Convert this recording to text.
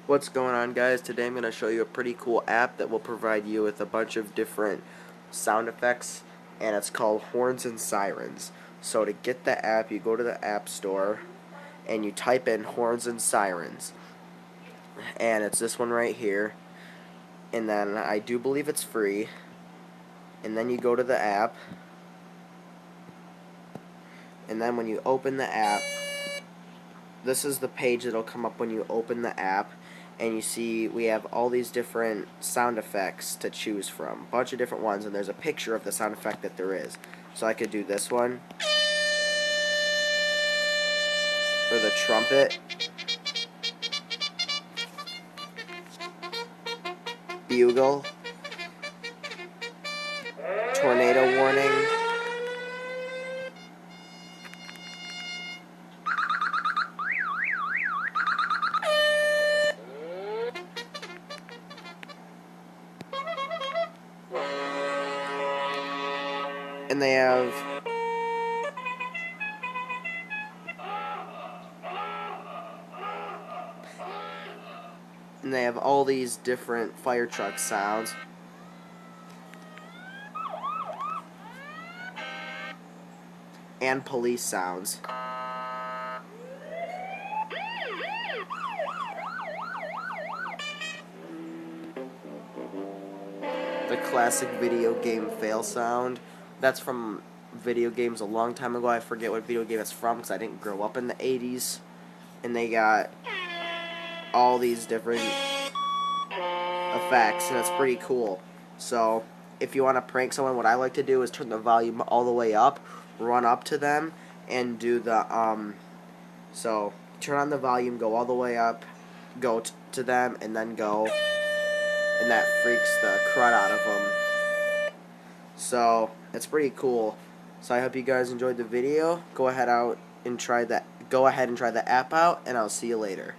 What's going on, guys? Today I'm going to show you a pretty cool app that will provide you with a bunch of different sound effects, and it's called Horns and Sirens. So to get the app, you go to the App Store and you type in Horns and Sirens, and it's this one right here, and then I do believe it's free, and then you go to the app, and then when you open the app, this is the page that'll come up when you open the app, and you see we have all these different sound effects to choose from, a bunch of different ones, and there's a picture of the sound effect that there is. So I could do this one, or the trumpet, bugle, tornado warning, and they have all these different fire truck sounds. And police sounds. The classic video game fail sound. That's from video games a long time ago. I forget what video game it's from because I didn't grow up in the 80s. And they got all these different effects, and it's pretty cool. So if you want to prank someone, what I like to do is turn the volume all the way up, run up to them, and do the so turn on the volume, go all the way up, go to them, and then go, and that freaks the crud out of them. So it's pretty cool. So I hope you guys enjoyed the video. Go ahead and try the app out, and I'll see you later.